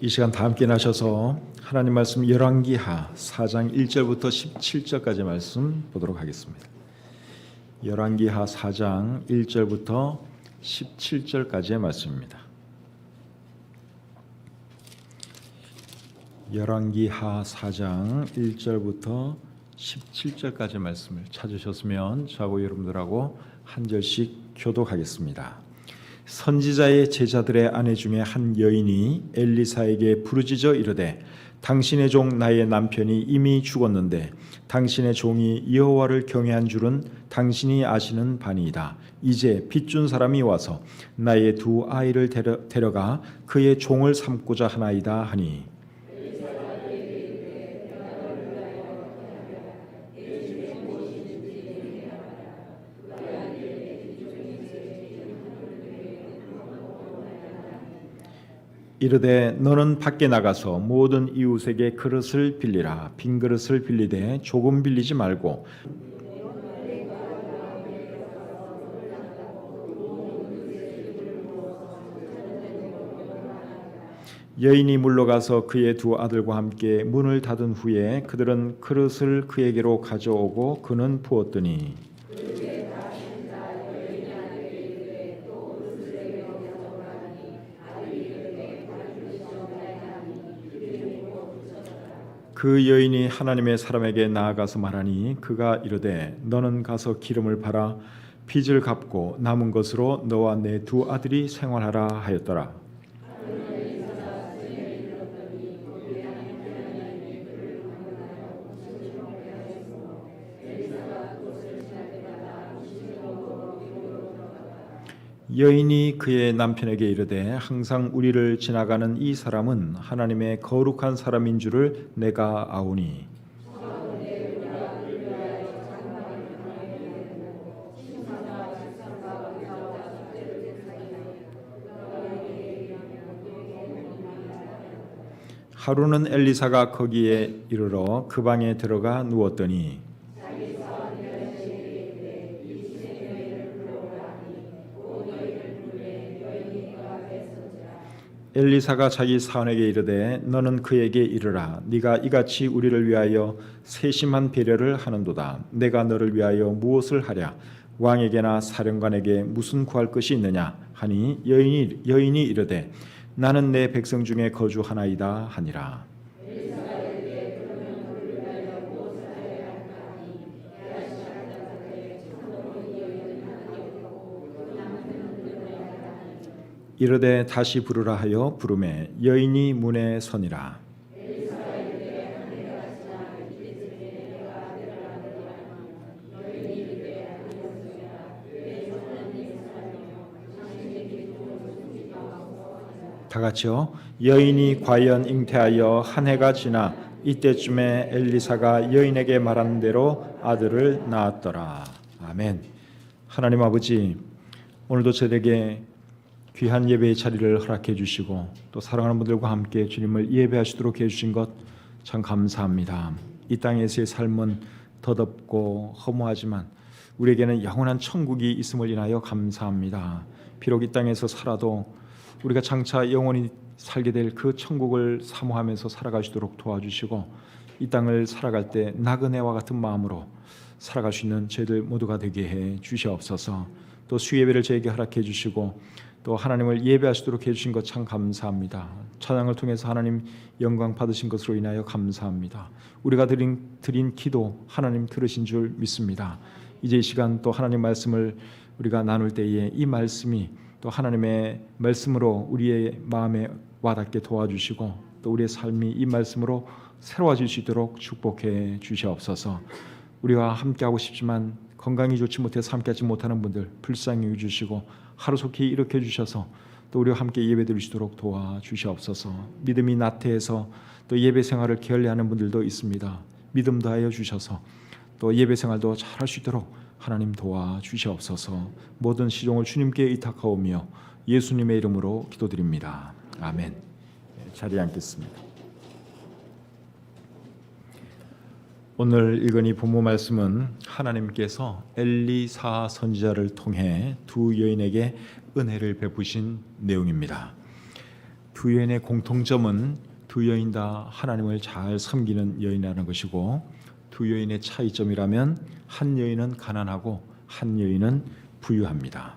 이 시간 다 함께 나셔서 하나님 말씀 열왕기하 4장 1절부터 17절까지 말씀 보도록 하겠습니다. 열왕기하 4장 1절부터 17절까지의 말씀입니다. 열왕기하 4장 1절부터 17절까지 말씀을 찾으셨으면 저하고 여러분들하고 한 절씩 교독하겠습니다. 선지자의 제자들의 아내 중에 한 여인이 엘리사에게 부르짖어 이르되 당신의 종 나의 남편이 이미 죽었는데 당신의 종이 여호와를 경외한 줄은 당신이 아시는 바니이다. 이제 빚준 사람이 와서 나의 두 아이를 데려가 그의 종을 삼고자 하나이다 하니 이르되 너는 밖에 나가서 모든 이웃에게 그릇을 빌리라. 빈 그릇을 빌리되 조금 빌리지 말고 여인이 물러가서 그의 두 아들과 함께 문을 닫은 후에 그들은 그릇을 그에게로 가져오고 그는 부었더니 그 여인이 하나님의 사람에게 나아가서 말하니 그가 이르되 너는 가서 기름을 팔아 빚을 갚고 남은 것으로 너와 내 두 아들이 생활하라 하였더라. 여인이 그의 남편에게 이르되 항상 우리를 지나가는 이 사람은 하나님의 거룩한 사람인 줄을 내가 아오니 하루는 엘리사가 거기에 이르러 그 방에 들어가 누웠더니 엘리사가 자기 사원에게 이르되 너는 그에게 이르라. 네가 이같이 우리를 위하여 세심한 배려를 하는도다. 내가 너를 위하여 무엇을 하랴? 왕에게나 사령관에게 무슨 구할 것이 있느냐? 하니 여인이 이르되 나는 내 백성 중에 거주하나이다 하니라. 이르되 다시 부르라 하여 부르매 여인이 문에 서니라. 다 같이요. 여인이 과연 잉태하여 한 해가 지나 이때쯤에 엘리사가 여인에게 말한 대로 아들을 낳았더라. 아멘. 하나님 아버지, 오늘도 저에게 귀한 예배의 자리를 허락해 주시고 또 사랑하는 분들과 함께 주님을 예배하시도록 해주신 것 참 감사합니다. 이 땅에서의 삶은 더덥고 허무하지만 우리에게는 영원한 천국이 있음을 인하여 감사합니다. 비록 이 땅에서 살아도 우리가 장차 영원히 살게 될 그 천국을 사모하면서 살아가시도록 도와주시고 이 땅을 살아갈 때 나그네와 같은 마음으로 살아갈 수 있는 저희들 모두가 되게 해 주시옵소서. 또 수예배를 저에게 허락해 주시고 또 하나님을 예배하시도록 해주신 것 참 감사합니다. 찬양을 통해서 하나님 영광 받으신 것으로 인하여 감사합니다. 우리가 드린 기도 하나님 들으신 줄 믿습니다. 이제 이 시간 또 하나님 말씀을 우리가 나눌 때에 이 말씀이 또 하나님의 말씀으로 우리의 마음에 와닿게 도와주시고 또 우리의 삶이 이 말씀으로 새로워질 수 있도록 축복해 주시옵소서. 우리와 함께하고 싶지만 건강이 좋지 못해서 함께하지 못하는 분들 불쌍히 여겨주시고 하루속히 일으켜 주셔서 또 우리와 함께 예배 드리시도록 도와주시옵소서. 믿음이 나태해서 또 예배 생활을 게을리하는 분들도 있습니다. 믿음 더하여 주셔서 또 예배 생활도 잘할 수 있도록 하나님 도와주시옵소서. 모든 시종을 주님께 의탁하오며 예수님의 이름으로 기도드립니다. 아멘. 자리에 앉겠습니다. 오늘 읽은 이 본문 말씀은 하나님께서 엘리사 선지자를 통해 두 여인에게 은혜를 베푸신 내용입니다. 두 여인의 공통점은 두 여인 다 하나님을 잘 섬기는 여인이라는 것이고, 두 여인의 차이점이라면 한 여인은 가난하고 한 여인은 부유합니다.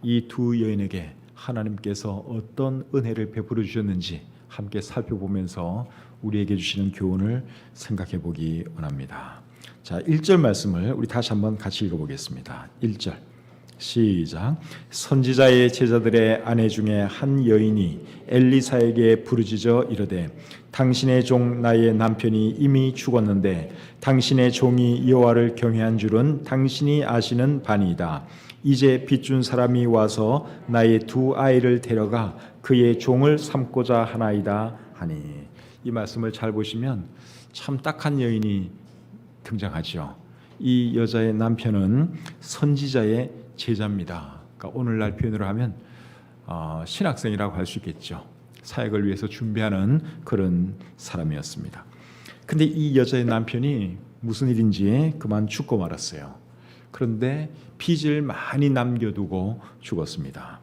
이 두 여인에게 하나님께서 어떤 은혜를 베풀어 주셨는지 함께 살펴보면서 우리에게 주시는 교훈을 생각해 보기 원합니다. 자, 1절 말씀을 우리 다시 한번 같이 읽어보겠습니다. 1절 시작. 선지자의 제자들의 아내 중에 한 여인이 엘리사에게 부르짖어 이르되 당신의 종 나의 남편이 이미 죽었는데 당신의 종이 여호와를 경외한 줄은 당신이 아시는 바니이다. 이제 빚준 사람이 와서 나의 두 아이를 데려가 그의 종을 삼고자 하나이다 하니. 이 말씀을 잘 보시면 참 딱한 여인이 등장하죠. 이 여자의 남편은 선지자의 제자입니다. 그러니까 오늘날 표현으로 하면 신학생이라고 할 수 있겠죠. 사역을 위해서 준비하는 그런 사람이었습니다. 근데 이 여자의 남편이 무슨 일인지 그만 죽고 말았어요. 그런데 빚을 많이 남겨두고 죽었습니다.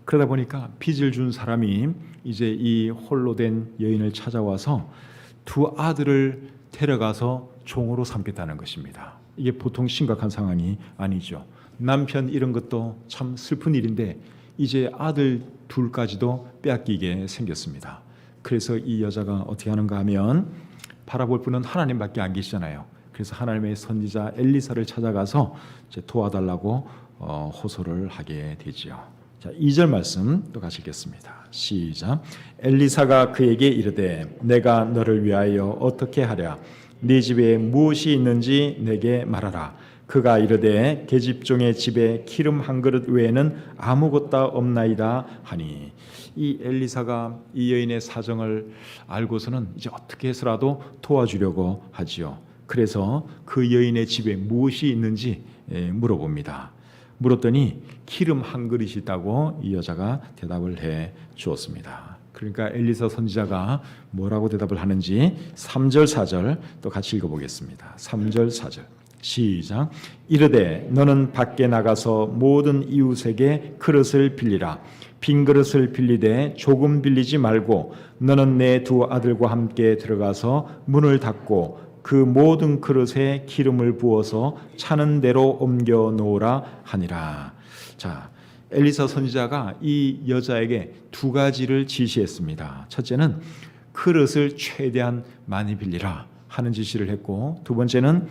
그러다 보니까 빚을 준 사람이 이제 이 홀로 된 여인을 찾아와서 두 아들을 데려가서 종으로 삼겠다는 것입니다. 이게 보통 심각한 상황이 아니죠. 남편 잃은 것도 참 슬픈 일인데 이제 아들 둘까지도 빼앗기게 생겼습니다. 그래서 이 여자가 어떻게 하는가 하면 바라볼 분은 하나님밖에 안 계시잖아요. 그래서 하나님의 선지자 엘리사를 찾아가서 이제 도와달라고 호소를 하게 되지요. 자, 2절 말씀 또 같이 읽겠습니다. 시작. 엘리사가 그에게 이르되 내가 너를 위하여 어떻게 하랴? 네 집에 무엇이 있는지 내게 말하라. 그가 이르되 계집종의 집에 기름 한 그릇 외에는 아무것도 없나이다 하니. 이 엘리사가 이 여인의 사정을 알고서는 이제 어떻게 해서라도 도와주려고 하지요. 그래서 그 여인의 집에 무엇이 있는지 물어봅니다. 물었더니 기름 한 그릇이 있다고 이 여자가 대답을 해 주었습니다. 그러니까 엘리사 선지자가 뭐라고 대답을 하는지 3절 4절 또 같이 읽어보겠습니다. 3절 4절 시작. 이르되 너는 밖에 나가서 모든 이웃에게 그릇을 빌리라. 빈 그릇을 빌리되 조금 빌리지 말고 너는 내 두 아들과 함께 들어가서 문을 닫고 그 모든 그릇에 기름을 부어서 차는 대로 옮겨 놓으라 하니라. 자, 엘리사 선지자가 이 여자에게 두 가지를 지시했습니다. 첫째는 그릇을 최대한 많이 빌리라 하는 지시를 했고, 두 번째는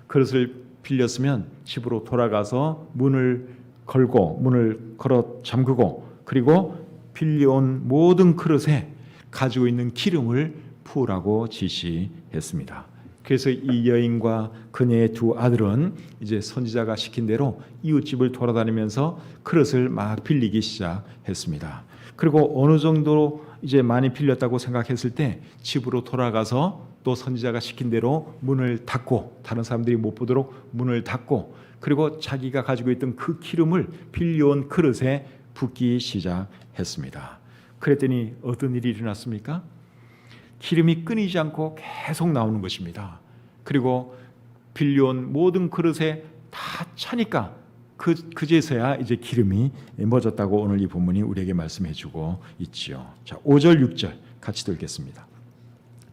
그릇을 빌렸으면 집으로 돌아가서 문을 걸어 잠그고, 그리고 빌려온 모든 그릇에 가지고 있는 기름을 부으라고 지시했습니다. 그래서 이 여인과 그녀의 두 아들은 이제 선지자가 시킨 대로 이웃집을 돌아다니면서 그릇을 막 빌리기 시작했습니다. 그리고 어느 정도 이제 많이 빌렸다고 생각했을 때 집으로 돌아가서 또 선지자가 시킨 대로 문을 닫고, 다른 사람들이 못 보도록 문을 닫고, 그리고 자기가 가지고 있던 그 기름을 빌려온 그릇에 붓기 시작했습니다. 그랬더니 어떤 일이 일어났습니까? 기름이 끊이지 않고 계속 나오는 것입니다. 그리고 빌려온 모든 그릇에 다 차니까 그제서야 이제 기름이 멎었다고 오늘 이 본문이 우리에게 말씀해주고 있지요. 자, 5절 6절 같이 읽겠습니다.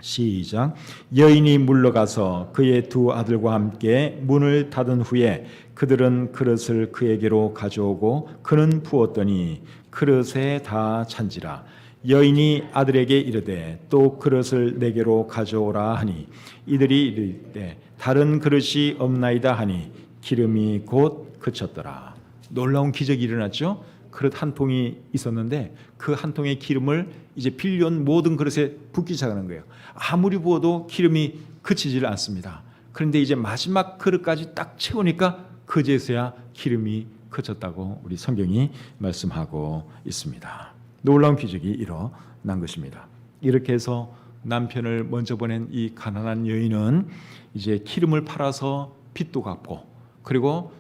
시작. 여인이 물러가서 그의 두 아들과 함께 문을 닫은 후에 그들은 그릇을 그에게로 가져오고 그는 부었더니 그릇에 다 찬지라. 여인이 아들에게 이르되 또 그릇을 내게로 가져오라 하니 이들이 이르되 다른 그릇이 없나이다 하니 기름이 곧 그쳤더라. 놀라운 기적이 일어났죠. 그릇 한 통이 있었는데 그 한 통의 기름을 이제 빌려온 모든 그릇에 붓기 시작하는 거예요. 아무리 부어도 기름이 그치질 않습니다. 그런데 이제 마지막 그릇까지 딱 채우니까 그제서야 기름이 그쳤다고 우리 성경이 말씀하고 있습니다. 놀라운 기적이 일어난 것입니다. 이렇게 해서 남편을 먼저 보낸 이 가난한 여인은 이제 기름을 팔아서 빚도 갚고, 그리고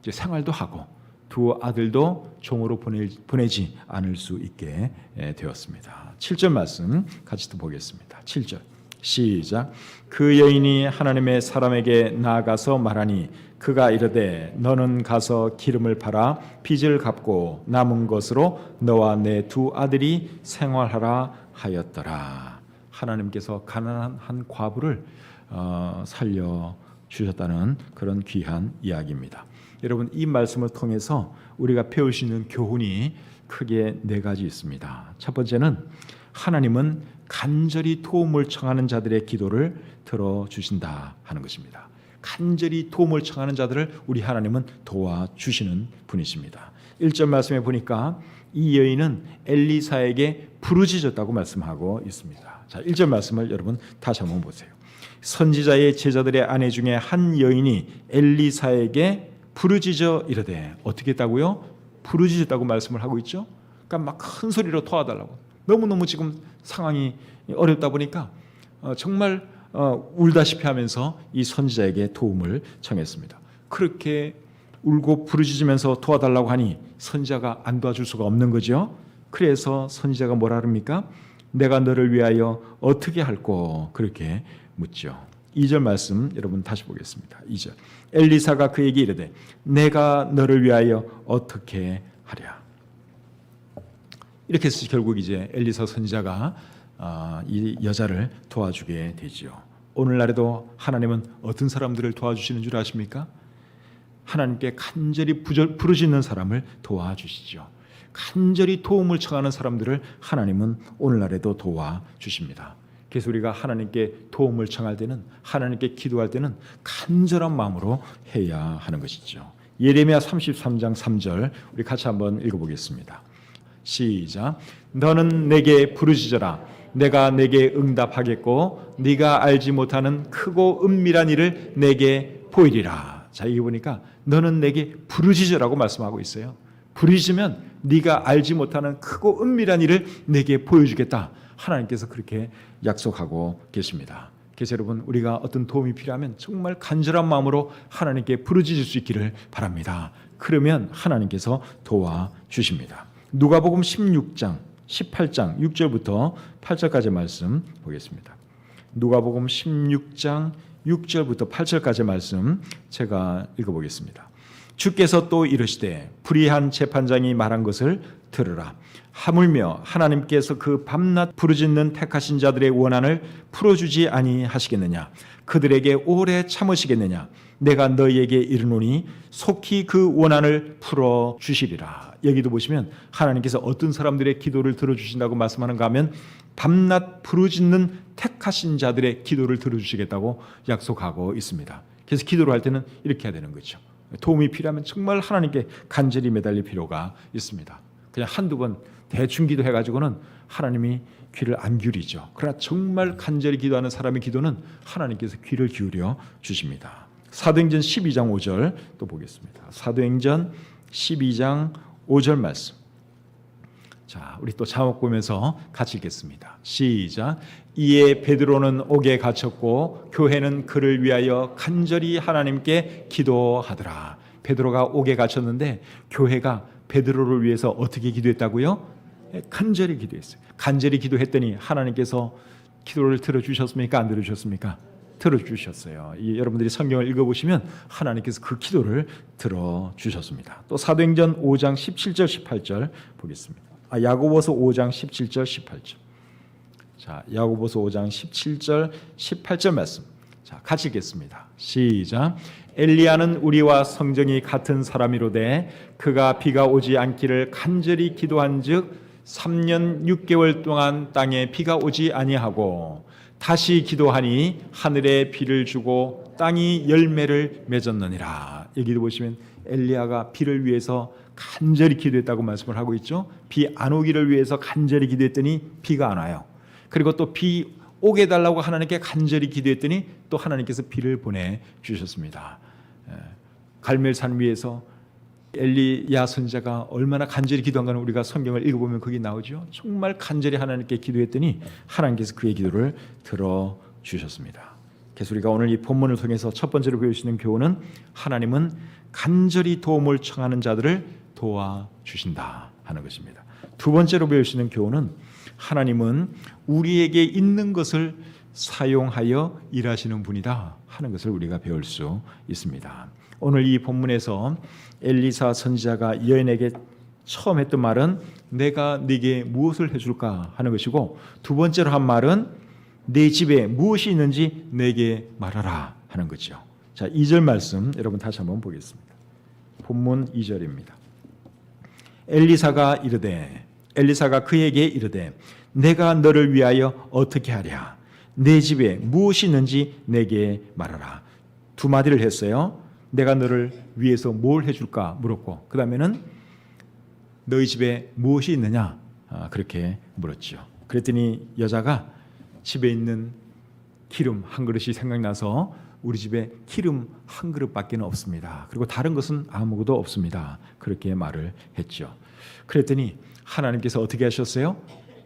이제 생활도 하고, 두 아들도 종으로 보내지 않을 수 있게 되었습니다. 7절 말씀 같이 또 보겠습니다. 7절 시작. 그 여인이 하나님의 사람에게 나아가서 말하니 그가 이르되 너는 가서 기름을 팔아 빚을 갚고 남은 것으로 너와 내 두 아들이 생활하라 하였더라. 하나님께서 가난한 한 과부를 살려 주셨다는 그런 귀한 이야기입니다. 여러분, 이 말씀을 통해서 우리가 배울 수 있는 교훈이 크게 네 가지 있습니다. 첫 번째는 하나님은 간절히 도움을 청하는 자들의 기도를 들어주신다 하는 것입니다. 간절히 도움을 청하는 자들을 우리 하나님은 도와주시는 분이십니다. 1절 말씀에 보니까 이 여인은 엘리사에게 부르짖었다고 말씀하고 있습니다. 자, 1절 말씀을 여러분 다시 한번 보세요. 선지자의 제자들의 아내 중에 한 여인이 엘리사에게 부르짖어 이르되, 어떻게 했다고요? 부르짖었다고 말씀을 하고 있죠. 그러니까 막 큰 소리로 도와달라고. 너무너무 지금 상황이 어렵다 보니까 정말 울다시피 하면서 이 선지자에게 도움을 청했습니다. 그렇게 울고 부르짖으면서 도와달라고 하니 선지자가 안 도와줄 수가 없는 거죠. 그래서 선지자가 뭐라 합니까? 내가 너를 위하여 어떻게 할꼬? 그렇게 묻죠. 2절 말씀 여러분 다시 보겠습니다. 2절. 엘리사가 그에게 이르되 내가 너를 위하여 어떻게 하랴. 이렇게 해서 결국 이제 엘리사 선지자가 이 여자를 도와주게 되지요. 오늘날에도 하나님은 어떤 사람들을 도와주시는 줄 아십니까? 하나님께 간절히 부르짖는 사람을 도와주시죠. 간절히 도움을 청하는 사람들을 하나님은 오늘날에도 도와주십니다. 그래서 우리가 하나님께 도움을 청할 때는, 하나님께 기도할 때는 간절한 마음으로 해야 하는 것이죠. 예레미야 33장 3절 우리 같이 한번 읽어보겠습니다. 시작. 너는 내게 부르짖어라. 내가 내게 응답하겠고 네가 알지 못하는 크고 은밀한 일을 내게 보이리라. 자, 이게 보니까 너는 내게 부르짖으라고 말씀하고 있어요. 부르짖으면 네가 알지 못하는 크고 은밀한 일을 내게 보여주겠다. 하나님께서 그렇게 약속하고 계십니다. 그래서 여러분, 우리가 어떤 도움이 필요하면 정말 간절한 마음으로 하나님께 부르짖을 수 있기를 바랍니다. 그러면 하나님께서 도와주십니다. 누가복음 16장 18장 6절부터 8절까지 말씀 보겠습니다. 누가복음 16장 6절부터 8절까지 말씀 제가 읽어보겠습니다. 주께서 또 이르시되 불의한 재판장이 말한 것을 들으라. 하물며 하나님께서 그 밤낮 부르짖는 택하신 자들의 원한을 풀어주지 아니하시겠느냐? 그들에게 오래 참으시겠느냐? 내가 너희에게 이르노니 속히 그 원한을 풀어주시리라. 여기도 보시면 하나님께서 어떤 사람들의 기도를 들어주신다고 말씀하는가 하면 밤낮 부르짖는 택하신 자들의 기도를 들어주시겠다고 약속하고 있습니다. 그래서 기도를 할 때는 이렇게 해야 되는 거죠. 도움이 필요하면 정말 하나님께 간절히 매달릴 필요가 있습니다. 그냥 한두 번 대충 기도해가지고는 하나님이 귀를 안 기울이죠. 그러나 정말 간절히 기도하는 사람의 기도는 하나님께서 귀를 기울여 주십니다. 사도행전 12장 5절 또 보겠습니다. 사도행전 12장 5절 말씀. 자, 우리 또 자막 보면서 같이 읽겠습니다. 시작. 이에 베드로는 옥에 갇혔고 교회는 그를 위하여 간절히 하나님께 기도하더라. 베드로가 옥에 갇혔는데 교회가 베드로를 위해서 어떻게 기도했다고요? 간절히 기도했어요. 간절히 기도했더니 하나님께서 기도를 들어주셨습니까? 안 들어주셨습니까? 들어주셨어요. 여러분들이 성경을 읽어보시면 하나님께서 그 기도를 들어주셨습니다. 또 사도행전 5장 17절 18절 보겠습니다. 야고보서 5장 17절 18절. 자, 야고보서 5장 17절 18절 말씀. 자, 같이 읽겠습니다. 시작. 엘리야는 우리와 성정이 같은 사람이로되 그가 비가 오지 않기를 간절히 기도한즉 3년 6개월 동안 땅에 비가 오지 아니하고 다시 기도하니 하늘에 비를 주고 땅이 열매를 맺었느니라. 여기도 보시면 엘리야가 비를 위해서 간절히 기도했다고 말씀을 하고 있죠. 비 안 오기를 위해서 간절히 기도했더니 비가 안 와요. 그리고 또 비 오게 달라고 하나님께 간절히 기도했더니 또 하나님께서 비를 보내주셨습니다. 갈멜산 위에서 엘리야 선지자가 얼마나 간절히 기도한가는 우리가 성경을 읽어보면 거기 나오죠. 정말 간절히 하나님께 기도했더니 하나님께서 그의 기도를 들어주셨습니다. 그래서 우리가 오늘 이 본문을 통해서 첫 번째로 배울 수 있는 교훈은 하나님은 간절히 도움을 청하는 자들을 도와주신다 하는 것입니다. 두 번째로 배울 수 있는 교훈은 하나님은 우리에게 있는 것을 사용하여 일하시는 분이다 하는 것을 우리가 배울 수 있습니다. 오늘 이 본문에서 엘리사 선지자가 여인에게 처음 했던 말은 내가 네게 무엇을 해줄까 하는 것이고, 두 번째로 한 말은 내 집에 무엇이 있는지 내게 말하라 하는 거죠. 자, 2절 말씀 여러분 다시 한번 보겠습니다. 본문 2절입니다. 엘리사가 그에게 이르되 내가 너를 위하여 어떻게 하랴? 내 집에 무엇이 있는지 내게 말하라. 두 마디를 했어요. 내가 너를 위해서 뭘 해줄까 물었고, 그 다음에는 너희 집에 무엇이 있느냐 그렇게 물었죠. 그랬더니 여자가 집에 있는 기름 한 그릇이 생각나서 우리 집에 기름 한 그릇밖에 없습니다. 그리고 다른 것은 아무것도 없습니다. 그렇게 말을 했죠. 그랬더니 하나님께서 어떻게 하셨어요?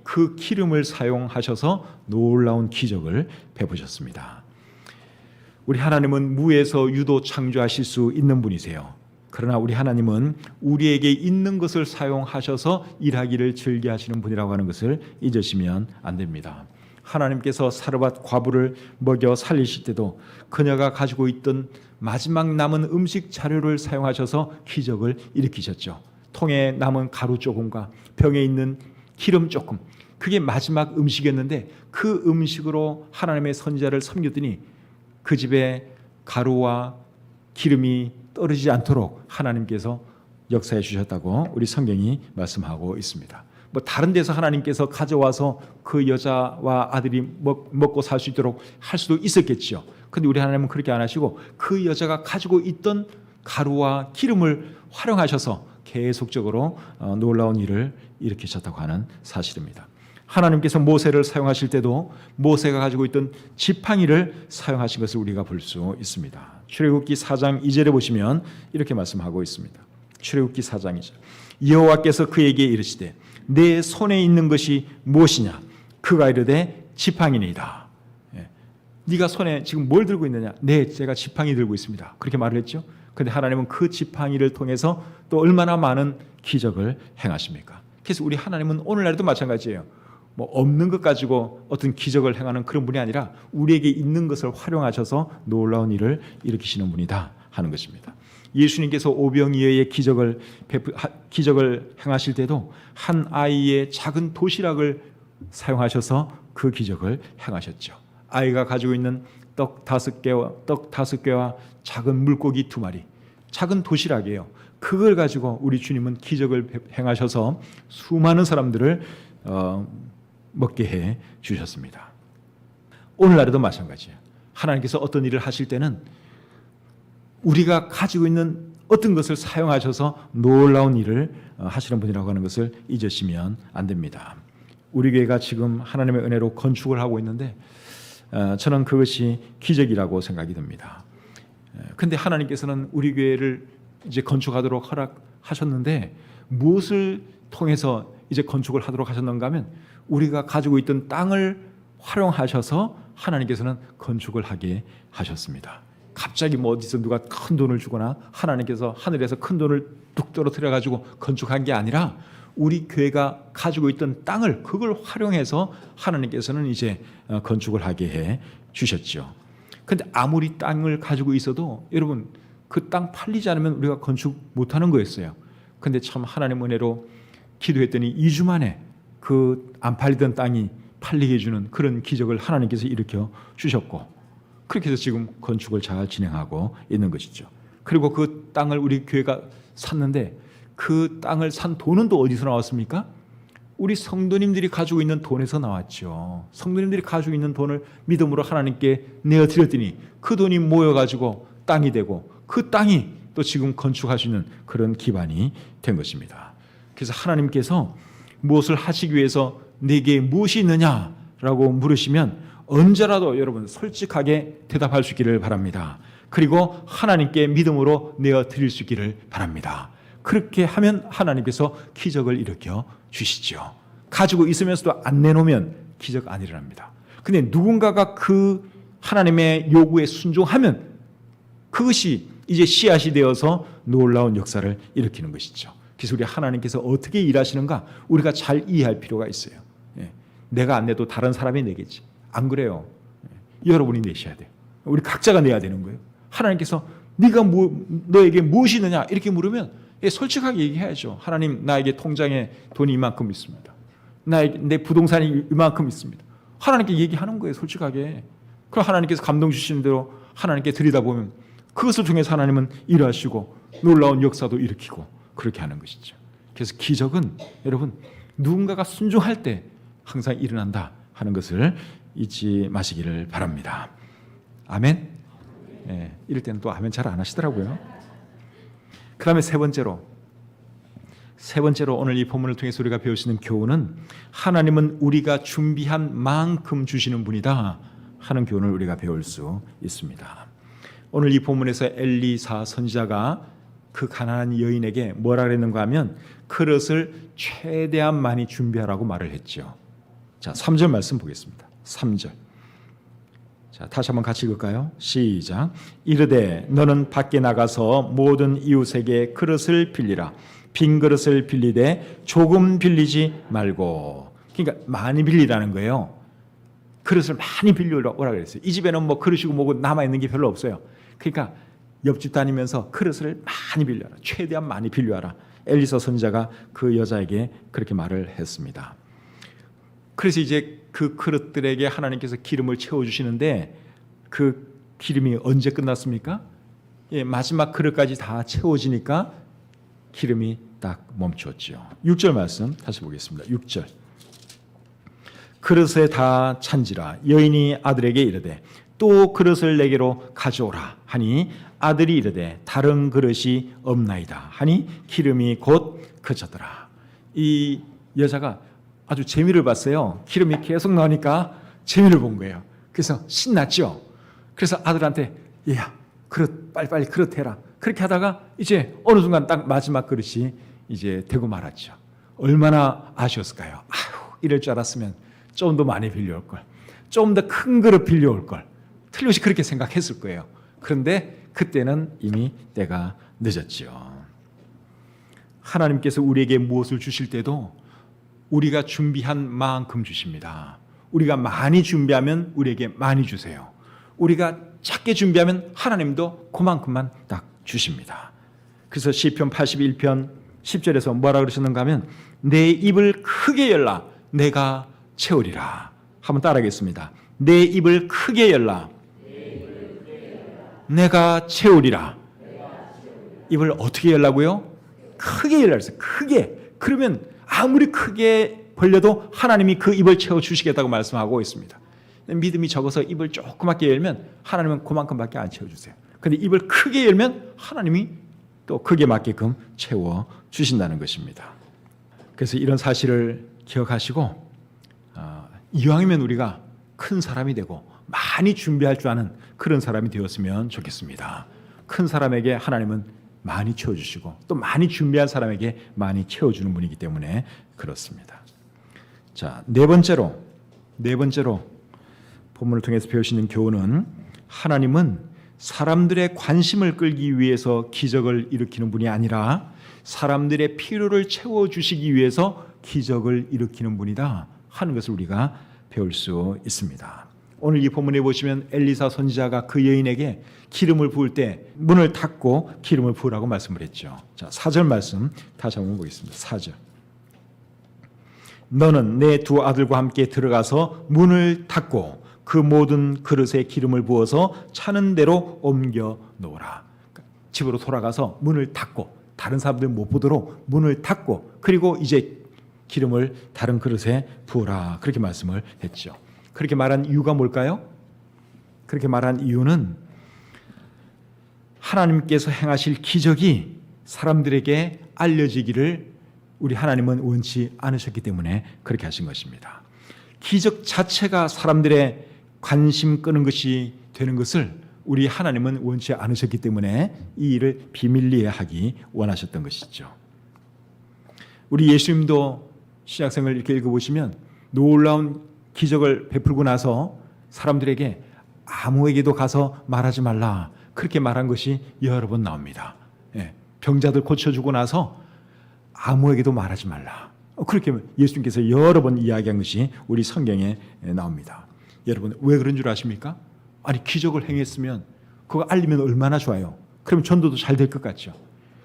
그 기름을 사용하셔서 놀라운 기적을 베푸셨습니다. 우리 하나님은 무에서 유도 창조하실 수 있는 분이세요. 그러나 우리 하나님은 우리에게 있는 것을 사용하셔서 일하기를 즐겨하시는 분이라고 하는 것을 잊으시면 안 됩니다. 하나님께서 사르밧 과부를 먹여 살리실 때도 그녀가 가지고 있던 마지막 남은 음식 자료를 사용하셔서 기적을 일으키셨죠. 통에 남은 가루 조금과 병에 있는 기름 조금, 그게 마지막 음식이었는데 그 음식으로 하나님의 선지자를 섬겼더니 그 집에 가루와 기름이 떨어지지 않도록 하나님께서 역사해 주셨다고 우리 성경이 말씀하고 있습니다. 뭐 다른 데서 하나님께서 가져와서 그 여자와 아들이 먹고 살 수 있도록 할 수도 있었겠죠. 그런데 우리 하나님은 그렇게 안 하시고 그 여자가 가지고 있던 가루와 기름을 활용하셔서 계속적으로 놀라운 일을 일으키셨다고 하는 사실입니다. 하나님께서 모세를 사용하실 때도 모세가 가지고 있던 지팡이를 사용하신 것을 우리가 볼 수 있습니다. 출애굽기 4장 2절에 보시면 이렇게 말씀하고 있습니다. 출애굽기 4장 2절. 여호와께서 그에게 이르시되 내 손에 있는 것이 무엇이냐? 그가 이르되 지팡이니이다. 네가 손에 지금 뭘 들고 있느냐? 네, 제가 지팡이 들고 있습니다. 그렇게 말을 했죠. 그런데 하나님은 그 지팡이를 통해서 또 얼마나 많은 기적을 행하십니까? 그래서 우리 하나님은 오늘날에도 마찬가지예요. 뭐 없는 것 가지고 어떤 기적을 행하는 그런 분이 아니라 우리에게 있는 것을 활용하셔서 놀라운 일을 일으키시는 분이다 하는 것입니다. 예수님께서 오병이어의 기적을 행하실 때도 한 아이의 작은 도시락을 사용하셔서 그 기적을 행하셨죠. 아이가 가지고 있는 떡 5개와 작은 물고기 2마리, 작은 도시락이에요. 그걸 가지고 우리 주님은 기적을 행하셔서 수많은 사람들을 먹게 해 주셨습니다. 오늘날에도 마찬가지예요. 하나님께서 어떤 일을 하실 때는 우리가 가지고 있는 어떤 것을 사용하셔서 놀라운 일을 하시는 분이라고 하는 것을 잊으시면 안 됩니다. 우리 교회가 지금 하나님의 은혜로 건축을 하고 있는데 저는 그것이 기적이라고 생각이 듭니다. 근데 하나님께서는 우리 교회를 이제 건축하도록 허락하셨는데 무엇을 통해서 이제 건축을 하도록 하셨는가 하면 우리가 가지고 있던 땅을 활용하셔서 하나님께서는 건축을 하게 하셨습니다. 갑자기 뭐 어디서 누가 큰 돈을 주거나 하나님께서 하늘에서 큰 돈을 뚝 떨어뜨려 가지고 건축한 게 아니라 우리 교회가 가지고 있던 땅을 그걸 활용해서 하나님께서는 이제 건축을 하게 해 주셨죠. 그런데 아무리 땅을 가지고 있어도 여러분 그 땅 팔리지 않으면 우리가 건축 못하는 거였어요. 그런데 참 하나님 은혜로 기도했더니 2주 만에 그 안 팔리던 땅이 팔리게 해주는 그런 기적을 하나님께서 일으켜 주셨고, 그렇게 해서 지금 건축을 잘 진행하고 있는 것이죠. 그리고 그 땅을 우리 교회가 샀는데 그 땅을 산 돈은 또 어디서 나왔습니까? 우리 성도님들이 가지고 있는 돈에서 나왔죠. 성도님들이 가지고 있는 돈을 믿음으로 하나님께 내어드렸더니 그 돈이 모여가지고 땅이 되고 그 땅이 또 지금 건축할 수 있는 그런 기반이 된 것입니다. 그래서 하나님께서 무엇을 하시기 위해서 내게 무엇이 있느냐라고 물으시면 언제라도 여러분 솔직하게 대답할 수 있기를 바랍니다. 그리고 하나님께 믿음으로 내어드릴 수 있기를 바랍니다. 그렇게 하면 하나님께서 기적을 일으켜 주시죠. 가지고 있으면서도 안 내놓으면 기적 안 일어납니다. 근데 누군가가 그 하나님의 요구에 순종하면 그것이 이제 씨앗이 되어서 놀라운 역사를 일으키는 것이죠. 그래서 우리 하나님께서 어떻게 일하시는가 우리가 잘 이해할 필요가 있어요. 내가 안 내도 다른 사람이 내겠지. 안 그래요. 여러분이 내셔야 돼요. 우리 각자가 내야 되는 거예요. 하나님께서 네가 너에게 무엇이 있느냐 이렇게 물으면 솔직하게 얘기해야죠. 하나님, 나에게 통장에 돈이 이만큼 있습니다. 내 부동산이 이만큼 있습니다. 하나님께 얘기하는 거예요, 솔직하게. 그럼 하나님께서 감동 주시는 대로 하나님께 드리다 보면 그것을 통해서 하나님은 일하시고 놀라운 역사도 일으키고 그렇게 하는 것이죠. 그래서 기적은 여러분 누군가가 순종할 때 항상 일어난다 하는 것을 잊지 마시기를 바랍니다. 아멘. 이럴 때는 또 아멘 잘 안 하시더라고요. 그 다음에 세 번째로 오늘 이 본문을 통해서 우리가 배울 수 있는 교훈은 하나님은 우리가 준비한 만큼 주시는 분이다 하는 교훈을 우리가 배울 수 있습니다. 오늘 이 본문에서 엘리사 선지자가 그 가난한 여인에게 뭐라 그랬는가 하면 그릇을 최대한 많이 준비하라고 말을 했죠. 자, 3절 말씀 보겠습니다. 3절. 자, 다시 한번 같이 읽을까요? 시작. 이르되 너는 밖에 나가서 모든 이웃에게 그릇을 빌리라. 빈 그릇을 빌리되 조금 빌리지 말고. 그러니까 많이 빌리라는 거예요. 그릇을 많이 빌려오라 그랬어요. 이 집에는 뭐 그릇이고 뭐고 남아있는 게 별로 없어요. 그러니까 옆집 다니면서 그릇을 많이 빌려라. 최대한 많이 빌려와라. 엘리사 선지자가 그 여자에게 그렇게 말을 했습니다. 그래서 이제 그 그릇들에게 하나님께서 기름을 채워주시는데 그 기름이 언제 끝났습니까? 마지막 그릇까지 다 채워지니까 기름이 딱 멈추었죠. 6절 말씀 다시 보겠습니다. 6절. 그릇에 다 찬지라 여인이 아들에게 이르되 또 그릇을 내게로 가져오라 하니 아들이 이르되 다른 그릇이 없나이다 하니 기름이 곧 그쳤더라. 이 여자가 아주 재미를 봤어요. 기름이 계속 나오니까 재미를 본 거예요. 그래서 신났죠. 그래서 아들한테 얘야 그릇 빨리빨리 그릇 해라. 그렇게 하다가 이제 어느 순간 딱 마지막 그릇이 이제 되고 말았죠. 얼마나 아쉬웠을까요? 아휴, 이럴 줄 알았으면 좀 더 많이 빌려올 걸. 좀 더 큰 그릇 빌려올 걸. 틀림없이 그렇게 생각했을 거예요. 그런데 그때는 이미 때가 늦었죠. 하나님께서 우리에게 무엇을 주실 때도 우리가 준비한 만큼 주십니다. 우리가 많이 준비하면 우리에게 많이 주세요. 우리가 작게 준비하면 하나님도 그만큼만 딱 주십니다. 그래서 시편 81편 10절에서 뭐라 그러셨는가 하면 내 입을 크게 열라 내가 채우리라. 한번 따라하겠습니다. 내 입을 크게 열라 내가 채우리라. 입을 어떻게 열라고요? 크게 열라 그랬어요. 크게. 그러면 아무리 크게 벌려도 하나님이 그 입을 채워주시겠다고 말씀하고 있습니다. 믿음이 적어서 입을 조그맣게 열면 하나님은 그만큼밖에 안 채워주세요. 그런데 입을 크게 열면 하나님이 또 크게 맞게끔 채워주신다는 것입니다. 그래서 이런 사실을 기억하시고 이왕이면 우리가 큰 사람이 되고 많이 준비할 줄 아는 그런 사람이 되었으면 좋겠습니다. 큰 사람에게 하나님은 많이 채워주시고 또 많이 준비한 사람에게 많이 채워주는 분이기 때문에 그렇습니다. 자, 네 번째로 본문을 통해서 배울 수 있는 교훈은 하나님은 사람들의 관심을 끌기 위해서 기적을 일으키는 분이 아니라 사람들의 필요를 채워주시기 위해서 기적을 일으키는 분이다 하는 것을 우리가 배울 수 있습니다. 오늘 이 본문에 보시면 엘리사 선지자가 그 여인에게 기름을 부을 때 문을 닫고 기름을 부으라고 말씀을 했죠. 자, 4절 말씀 다시 한번 보겠습니다. 4절. 너는 내 두 아들과 함께 들어가서 문을 닫고 그 모든 그릇에 기름을 부어서 차는 대로 옮겨 놓으라. 집으로 돌아가서 문을 닫고 다른 사람들 못 보도록 문을 닫고 그리고 이제 기름을 다른 그릇에 부어라. 그렇게 말씀을 했죠. 그렇게 말한 이유가 뭘까요? 그렇게 말한 이유는 하나님께서 행하실 기적이 사람들에게 알려지기를 우리 하나님은 원치 않으셨기 때문에 그렇게 하신 것입니다. 기적 자체가 사람들의 관심 끄는 것이 되는 것을 우리 하나님은 원치 않으셨기 때문에 이 일을 비밀리에 하기 원하셨던 것이죠. 우리 예수님도 신약성을 이렇게 읽어보시면 놀라운 기적을 베풀고 나서 사람들에게 아무에게도 가서 말하지 말라 그렇게 말한 것이 여러 번 나옵니다. 병자들 고쳐주고 나서 아무에게도 말하지 말라 그렇게 예수님께서 여러 번 이야기한 것이 우리 성경에 나옵니다. 여러분 왜 그런 줄 아십니까? 아니 기적을 행했으면 그거 알리면 얼마나 좋아요. 그럼 전도도 잘 될 것 같죠.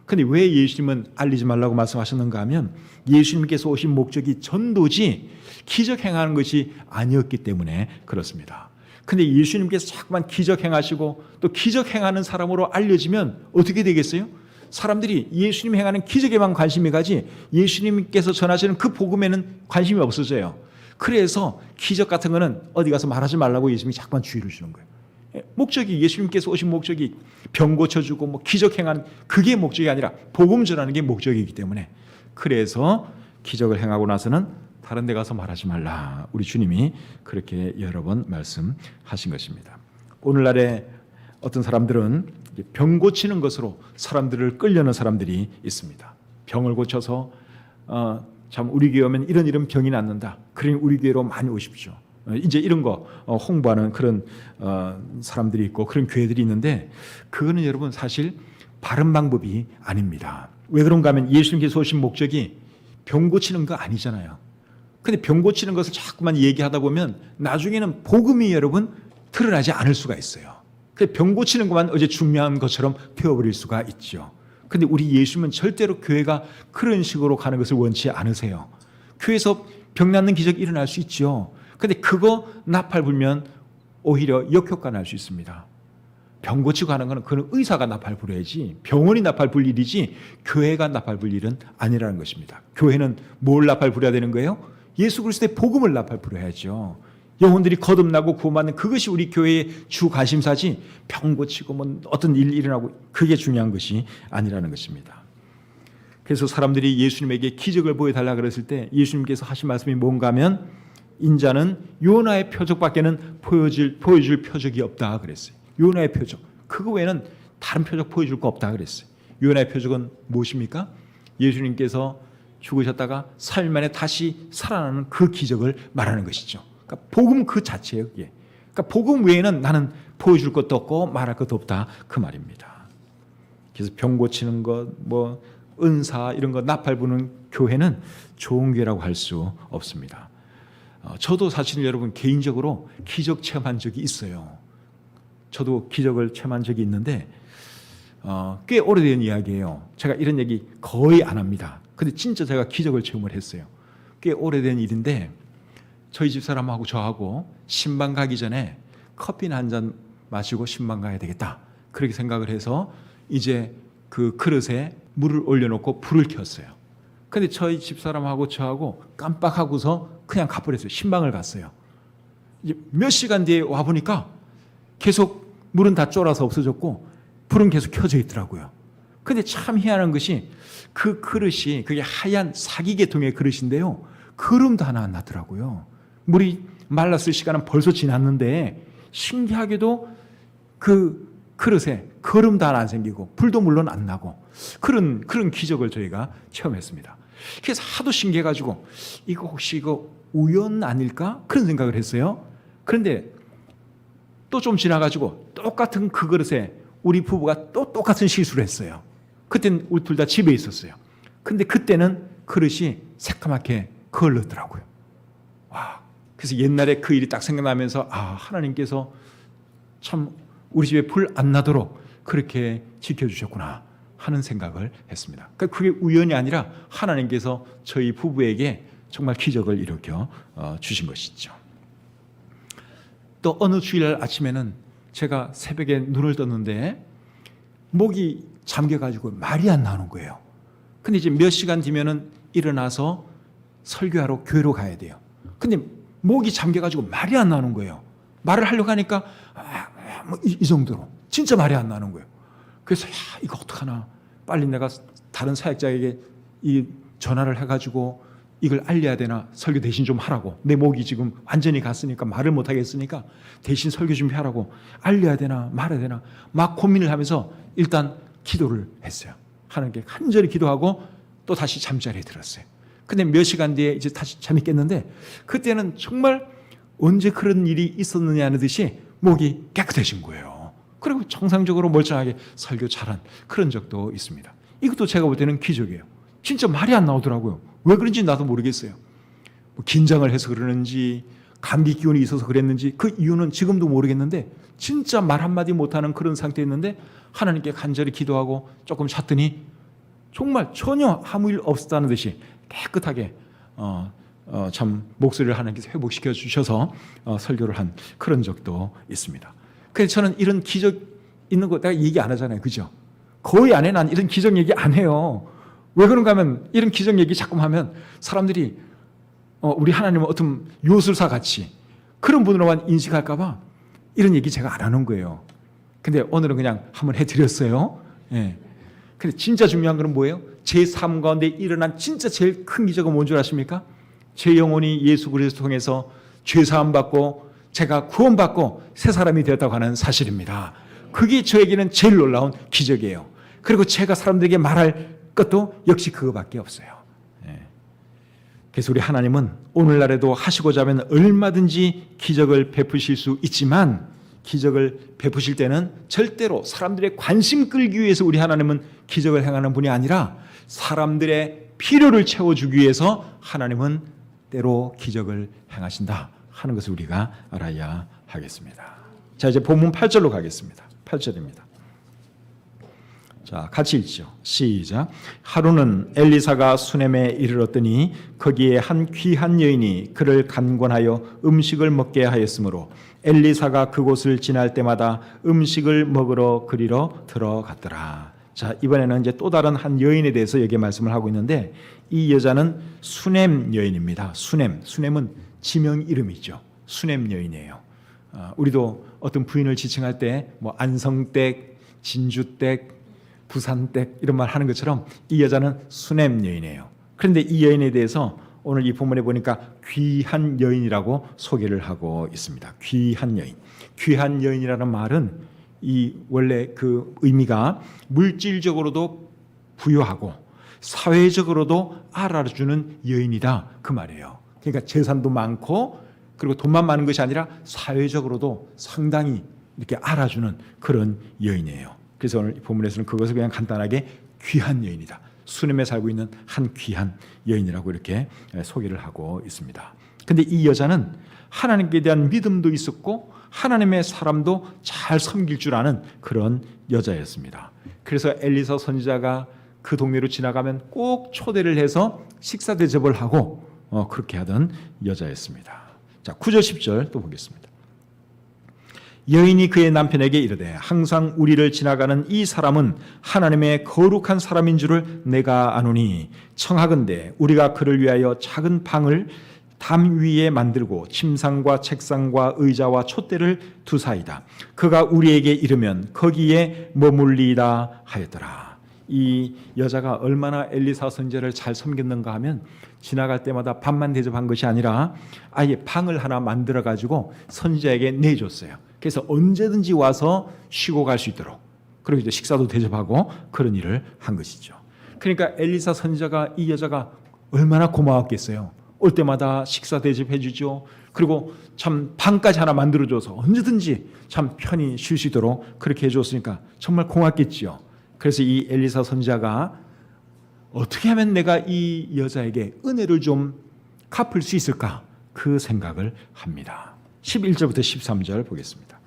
근데 왜 예수님은 알리지 말라고 말씀하셨는가 하면 예수님께서 오신 목적이 전도지 기적 행하는 것이 아니었기 때문에 그렇습니다. 근데 예수님께서 자꾸만 기적 행하시고 또 기적 행하는 사람으로 알려지면 어떻게 되겠어요? 사람들이 예수님 행하는 기적에만 관심이 가지 예수님께서 전하시는 그 복음에는 관심이 없어져요. 그래서 기적 같은 거는 어디 가서 말하지 말라고 예수님이 자꾸만 주의를 주는 거예요. 목적이 예수님께서 오신 목적이 병 고쳐주고 뭐 기적 행하는 그게 목적이 아니라 복음 전하는 게 목적이기 때문에 그래서 기적을 행하고 나서는 다른 데 가서 말하지 말라. 우리 주님이 그렇게 여러 번 말씀하신 것입니다. 오늘날에 어떤 사람들은 병 고치는 것으로 사람들을 끌려는 사람들이 있습니다. 병을 고쳐서 참 우리 교회 오면 이런 병이 낫는다. 그러니 우리 교회로 많이 오십시오. 이제 이런 거 홍보하는 그런 사람들이 있고 그런 교회들이 있는데 그거는 여러분 사실 바른 방법이 아닙니다. 왜 그런가 하면 예수님께서 오신 목적이 병 고치는 거 아니잖아요. 근데 병 고치는 것을 자꾸만 얘기하다 보면 나중에는 복음이 여러분 드러나지 않을 수가 있어요. 병 고치는 것만 어제 중요한 것처럼 되어버릴 수가 있죠. 근데 우리 예수님은 절대로 교회가 그런 식으로 가는 것을 원치 않으세요. 교회에서 병 낫는 기적이 일어날 수 있죠. 근데 그거 나팔 불면 오히려 역효과 날 수 있습니다. 병 고치고 하는 거는 그건 의사가 나팔 불어야지 병원이 나팔 불 일이지 교회가 나팔 불 일은 아니라는 것입니다. 교회는 뭘 나팔 불어야 되는 거예요? 예수 그리스도의 복음을 나팔 불어야죠. 영혼들이 거듭나고 구원받는 그것이 우리 교회의 주 관심사지 병 고치고 뭐 어떤 일이 일어나고 그게 중요한 것이 아니라는 것입니다. 그래서 사람들이 예수님에게 기적을 보여달라 그랬을 때 예수님께서 하신 말씀이 뭔가 하면 인자는 요나의 표적밖에는 보여줄 표적이 없다 그랬어요. 요나의 표적. 그거 외에는 다른 표적 보여줄 거 없다 그랬어요. 요나의 표적은 무엇입니까? 예수님께서 죽으셨다가 3일 만에 다시 살아나는 그 기적을 말하는 것이죠. 그러니까 복음 그 자체예요. 그게. 그러니까 복음 외에는 나는 보여줄 것도 없고 말할 것도 없다 그 말입니다. 그래서 병 고치는 것, 뭐 은사 이런 거 나팔 부는 교회는 좋은 교회라고 할 수 없습니다. 저도 사실 여러분 개인적으로 기적 체험한 적이 있어요. 저도 기적을 체험한 적이 있는데 꽤 오래된 이야기예요. 제가 이런 얘기 거의 안 합니다. 근데 진짜 제가 기적을 체험을 했어요. 꽤 오래된 일인데 저희 집사람하고 저하고 신방 가기 전에 커피나 한 잔 마시고 신방 가야 되겠다. 그렇게 생각을 해서 이제 그 그릇에 물을 올려놓고 불을 켰어요. 근데 저희 집사람하고 저하고 깜빡하고서 그냥 가버렸어요. 신방을 갔어요. 이제 몇 시간 뒤에 와보니까 계속 물은 다 쫄아서 없어졌고 불은 계속 켜져 있더라고요. 근데 참 희한한 것이 그 그릇이 그게 하얀 사기계통의 그릇인데요. 거름도 하나 안 나더라고요. 물이 말랐을 시간은 벌써 지났는데 신기하게도 그 그릇에 거름도 하나 안 생기고 불도 물론 안 나고 그런 기적을 저희가 체험했습니다. 그래서 하도 신기해가지고 이거 혹시 이거 우연 아닐까? 그런 생각을 했어요. 그런데 또 좀 지나가지고 똑같은 그 그릇에 우리 부부가 또 똑같은 실수를 했어요. 그때는 우리 둘 다 집에 있었어요. 근데 그때는 그릇이 새까맣게 걸렸더라고요. 와, 그래서 옛날에 그 일이 딱 생각나면서 하나님께서 참 우리 집에 불 안 나도록 그렇게 지켜주셨구나 하는 생각을 했습니다. 그러니까 그게 우연이 아니라 하나님께서 저희 부부에게 정말 기적을 일으켜 주신 것이죠. 또 어느 주일날 아침에는 제가 새벽에 눈을 떴는데 목이 잠겨가지고 말이 안 나오는 거예요. 근데 이제 몇 시간 뒤면은 일어나서 설교하러 교회로 가야 돼요. 근데 목이 잠겨가지고 말이 안 나오는 거예요. 말을 하려고 하니까 뭐 이 정도로 진짜 말이 안 나오는 거예요. 그래서 이거 어떡하나 빨리 내가 다른 사역자에게 이 전화를 해가지고 이걸 알려야 되나 설교 대신 좀 하라고 내 목이 지금 완전히 갔으니까 말을 못 하겠으니까 대신 설교 준비하라고 알려야 되나 말아야 되나 막 고민을 하면서 일단 기도를 했어요. 하나님께 간절히 기도하고 또 다시 잠자리에 들었어요. 근데 몇 시간 뒤에 이제 다시 잠이 깼는데 그때는 정말 언제 그런 일이 있었느냐는 듯이 목이 깨끗해진 거예요. 그리고 정상적으로 멀쩡하게 설교 잘한 그런 적도 있습니다. 이것도 제가 볼 때는 기적이에요. 진짜 말이 안 나오더라고요. 왜 그런지 나도 모르겠어요. 뭐 긴장을 해서 그러는지 감기 기운이 있어서 그랬는지 그 이유는 지금도 모르겠는데 진짜 말 한마디 못하는 그런 상태였는데 하나님께 간절히 기도하고 조금 잤더니 정말 전혀 아무 일 없었다는 듯이 깨끗하게 참 목소리를 하나님께서 회복시켜 주셔서 설교를 한 그런 적도 있습니다. 그래서 저는 이런 기적 있는 거 내가 얘기 안 하잖아요. 그죠? 거의 안 해. 난 이런 기적 얘기 안 해요. 왜 그런가 하면 이런 기적 얘기 자꾸 하면 사람들이 우리 하나님은 어떤 요술사 같이 그런 분으로만 인식할까 봐 이런 얘기 제가 안 하는 거예요. 근데 오늘은 그냥 한번 해드렸어요. 예. 근데 진짜 중요한 건 뭐예요? 제 삶 가운데 일어난 진짜 제일 큰 기적은 뭔 줄 아십니까? 제 영혼이 예수 그리스도 통해서 죄사함 받고 제가 구원받고 새 사람이 되었다고 하는 사실입니다. 그게 저에게는 제일 놀라운 기적이에요. 그리고 제가 사람들에게 말할 것도 역시 그거밖에 없어요. 그래서 우리 하나님은 오늘날에도 하시고자 하면 얼마든지 기적을 베푸실 수 있지만 기적을 베푸실 때는 절대로 사람들의 관심 끌기 위해서 우리 하나님은 기적을 행하는 분이 아니라 사람들의 필요를 채워주기 위해서 하나님은 때로 기적을 행하신다 하는 것을 우리가 알아야 하겠습니다. 자, 이제 본문 8절로 가겠습니다. 8절입니다. 자, 같이 읽죠. 시작. 하루는 엘리사가 수넴에 이르렀더니 거기에 한 귀한 여인이 그를 간권하여 음식을 먹게 하였으므로 엘리사가 그곳을 지날 때마다 음식을 먹으러 그리러 들어갔더라. 자, 이번에는 이제 또 다른 한 여인에 대해서 여기 말씀을 하고 있는데 이 여자는 수넴 여인입니다. 수넴은 지명 이름이죠. 수넴 여인이에요. 우리도 어떤 부인을 지칭할 때 뭐 안성댁, 진주댁, 부산댁 이런 말 하는 것처럼 이 여자는 수넴 여인이에요. 그런데 이 여인에 대해서 오늘 이 본문에 보니까 귀한 여인이라고 소개를 하고 있습니다. 귀한 여인. 귀한 여인이라는 말은 이 원래 그 의미가 물질적으로도 부유하고 사회적으로도 알아주는 여인이다 그 말이에요. 그러니까 재산도 많고 그리고 돈만 많은 것이 아니라 사회적으로도 상당히 이렇게 알아주는 그런 여인이에요. 그래서 오늘 본문에서는 그것을 그냥 간단하게 귀한 여인이다. 수넴에 살고 있는 한 귀한 여인이라고 이렇게 소개를 하고 있습니다. 그런데 이 여자는 하나님께 대한 믿음도 있었고 하나님의 사람도 잘 섬길 줄 아는 그런 여자였습니다. 그래서 엘리사 선지자가 그 동네로 지나가면 꼭 초대를 해서 식사 대접을 하고 그렇게 하던 여자였습니다. 자, 9절 10절 또 보겠습니다. 여인이 그의 남편에게 이르되 항상 우리를 지나가는 이 사람은 하나님의 거룩한 사람인 줄을 내가 아노니 청하건대 우리가 그를 위하여 작은 방을 담 위에 만들고 침상과 책상과 의자와 촛대를 두사이다. 그가 우리에게 이르면 거기에 머물리이다 하였더라. 이 여자가 얼마나 엘리사 선지자를 잘 섬겼는가 하면 지나갈 때마다 밥만 대접한 것이 아니라 아예 방을 하나 만들어 가지고 선지자에게 내줬어요. 그래서 언제든지 와서 쉬고 갈 수 있도록 그리고 이제 식사도 대접하고 그런 일을 한 것이죠. 그러니까 엘리사 선지자가 이 여자가 얼마나 고마웠겠어요. 올 때마다 식사 대접해 주죠. 그리고 참 방까지 하나 만들어줘서 언제든지 참 편히 쉴 수 있도록 그렇게 해줬으니까 정말 고맙겠지요. 그래서 이 엘리사 선지자가 어떻게 하면 내가 이 여자에게 은혜를 좀 갚을 수 있을까 그 생각을 합니다. 11절부터 13절 보겠습니다.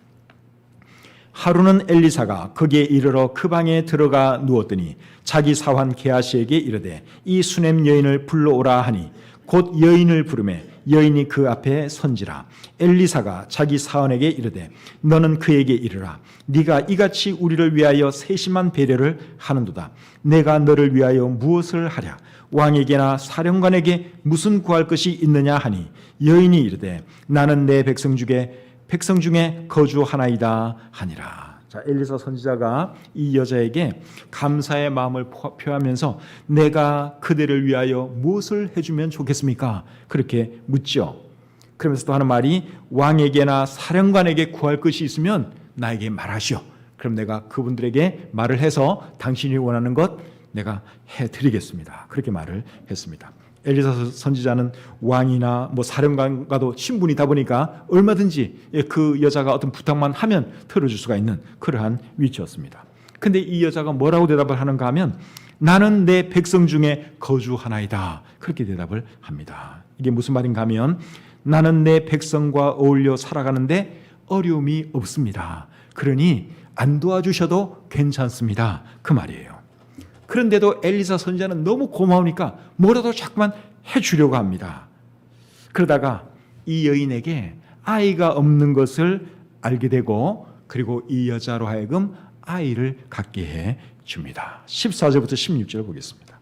하루는 엘리사가 거기에 이르러 그 방에 들어가 누웠더니 자기 사환 게하시에게 이르되 이 수넴 여인을 불러오라 하니 곧 여인을 부르매 여인이 그 앞에 선지라. 엘리사가 자기 사환에게 이르되 너는 그에게 이르라. 네가 이같이 우리를 위하여 세심한 배려를 하는도다. 내가 너를 위하여 무엇을 하랴. 왕에게나 사령관에게 무슨 구할 것이 있느냐 하니 여인이 이르되 나는 내 백성 중에 거주하나이다 하니라. 자, 엘리사 선지자가 이 여자에게 감사의 마음을 표하면서 내가 그대를 위하여 무엇을 해주면 좋겠습니까? 그렇게 묻죠. 그러면서 또 하는 말이 왕에게나 사령관에게 구할 것이 있으면 나에게 말하시오. 그럼 내가 그분들에게 말을 해서 당신이 원하는 것 내가 해드리겠습니다. 그렇게 말을 했습니다. 엘리사 선지자는 왕이나 뭐 사령관과도 친분이다 보니까 얼마든지 그 여자가 어떤 부탁만 하면 들어줄 수가 있는 그러한 위치였습니다. 근데 이 여자가 뭐라고 대답을 하는가 하면 나는 내 백성 중에 거주하나이다. 그렇게 대답을 합니다. 이게 무슨 말인가 하면 나는 내 백성과 어울려 살아가는데 어려움이 없습니다. 그러니 안 도와주셔도 괜찮습니다. 그 말이에요. 그런데도 엘리사 선지자는 너무 고마우니까 뭐라도 자꾸만 해주려고 합니다. 그러다가 이 여인에게 아이가 없는 것을 알게 되고 그리고 이 여자로 하여금 아이를 갖게 해 줍니다. 14절부터 16절 보겠습니다.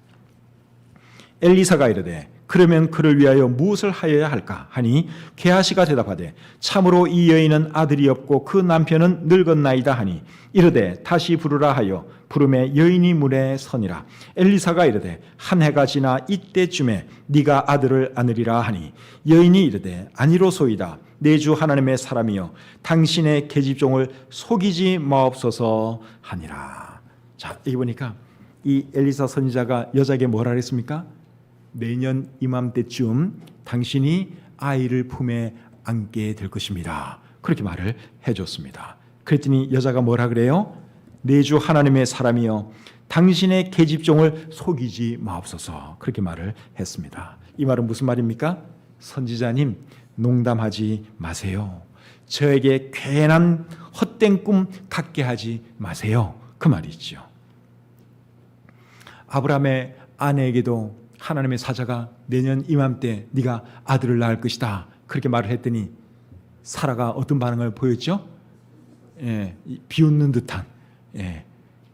엘리사가 이르되 그러면 그를 위하여 무엇을 하여야 할까 하니 게하시가 대답하되 참으로 이 여인은 아들이 없고 그 남편은 늙었나이다 하니 이르되 다시 부르라 하여 부름에 여인이 문에 서니라. 엘리사가 이르되 한 해가 지나 이때쯤에 네가 아들을 안으리라 하니 여인이 이르되 아니로소이다. 내 주 하나님의 사람이여 당신의 계집종을 속이지 마옵소서 하니라. 자, 여기 보니까 이 엘리사 선지자가 여자에게 뭐라 그랬습니까? 내년 이맘때쯤 당신이 아이를 품에 안게 될 것입니다. 그렇게 말을 해줬습니다. 그랬더니 여자가 뭐라 그래요? 내 주 하나님의 사람이여 당신의 계집종을 속이지 마옵소서. 그렇게 말을 했습니다. 이 말은 무슨 말입니까? 선지자님 농담하지 마세요. 저에게 괜한 헛된 꿈 갖게 하지 마세요. 그 말이죠. 아브라함의 아내에게도 하나님의 사자가 내년 이맘때 네가 아들을 낳을 것이다. 그렇게 말을 했더니 사라가 어떤 반응을 보였죠? 비웃는 듯한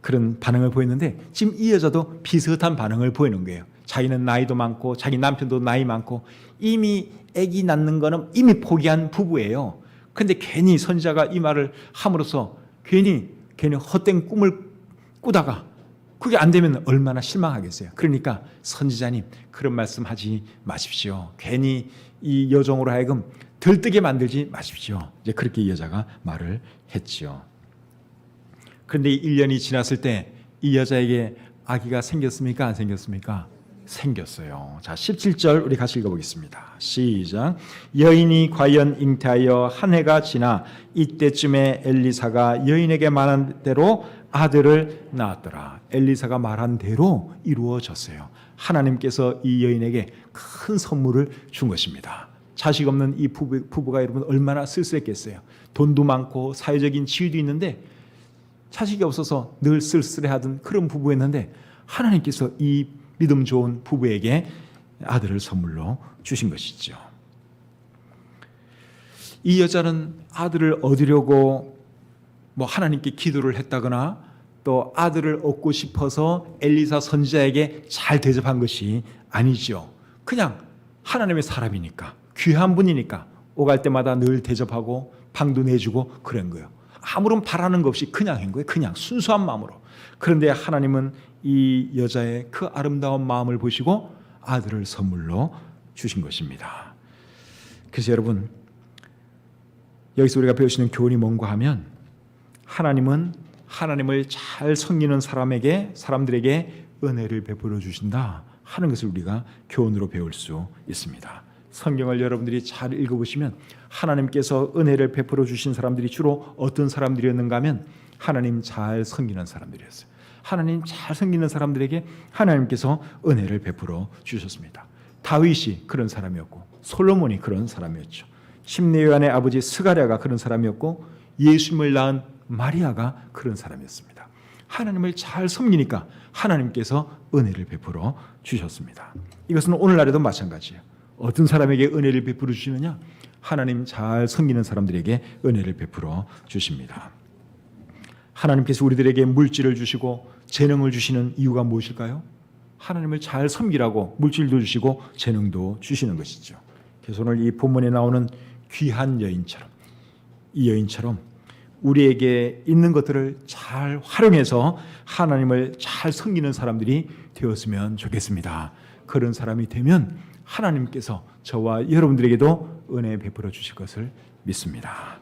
그런 반응을 보였는데 지금 이 여자도 비슷한 반응을 보이는 거예요. 자기는 나이도 많고 자기 남편도 나이 많고 이미 아기 낳는 거는 이미 포기한 부부예요. 그런데 괜히 선지자가 이 말을 함으로써 괜히 헛된 꿈을 꾸다가 그게 안 되면 얼마나 실망하겠어요. 그러니까 선지자님 그런 말씀하지 마십시오. 괜히 이 여종으로 하여금 들뜨게 만들지 마십시오. 이제 그렇게 이 여자가 말을 했지요. 그런데 1년이 지났을 때 이 여자에게 아기가 생겼습니까? 안 생겼습니까? 생겼어요. 자, 17절 우리 같이 읽어보겠습니다. 시작. 여인이 과연 잉태하여 한 해가 지나 이때쯤에 엘리사가 여인에게 말한 대로 아들을 낳았더라. 엘리사가 말한 대로 이루어졌어요. 하나님께서 이 여인에게 큰 선물을 준 것입니다. 자식 없는 이 부부가 여러분 얼마나 쓸쓸했겠어요. 돈도 많고 사회적인 지위도 있는데 자식이 없어서 늘 쓸쓸해하던 그런 부부였는데 하나님께서 이 믿음 좋은 부부에게 아들을 선물로 주신 것이죠. 이 여자는 아들을 얻으려고 하나님께 기도를 했다거나 또 아들을 얻고 싶어서 엘리사 선지자에게 잘 대접한 것이 아니죠. 그냥 하나님의 사람이니까 귀한 분이니까 오갈 때마다 늘 대접하고 방도 내주고 그런 거예요. 아무런 바라는 것 없이 그냥 한 거예요. 그냥 순수한 마음으로. 그런데 하나님은 이 여자의 그 아름다운 마음을 보시고 아들을 선물로 주신 것입니다. 그래서 여러분 여기서 우리가 배우시는 교훈이 뭔가 하면 하나님은 하나님을 잘 섬기는 사람들에게 은혜를 베풀어 주신다 하는 것을 우리가 교훈으로 배울 수 있습니다. 성경을 여러분들이 잘 읽어보시면 하나님께서 은혜를 베풀어 주신 사람들이 주로 어떤 사람들이었는가 하면 하나님 잘 섬기는 사람들이었어요. 하나님 잘 섬기는 사람들에게 하나님께서 은혜를 베풀어 주셨습니다. 다윗이 그런 사람이었고 솔로몬이 그런 사람이었죠. 심레요한의 아버지 스가랴가 그런 사람이었고 예수님을 낳은 마리아가 그런 사람이었습니다. 하나님을 잘 섬기니까 하나님께서 은혜를 베풀어 주셨습니다. 이것은 오늘날에도 마찬가지예요. 어떤 사람에게 은혜를 베풀어 주시느냐? 하나님 잘 섬기는 사람들에게 은혜를 베풀어 주십니다. 하나님께서 우리들에게 물질을 주시고 재능을 주시는 이유가 무엇일까요? 하나님을 잘 섬기라고 물질도 주시고 재능도 주시는 것이죠. 그래서 오늘 이 본문에 나오는 귀한 여인처럼 이 여인처럼 우리에게 있는 것들을 잘 활용해서 하나님을 잘 섬기는 사람들이 되었으면 좋겠습니다. 그런 사람이 되면 하나님께서 저와 여러분들에게도 은혜 베풀어 주실 것을 믿습니다.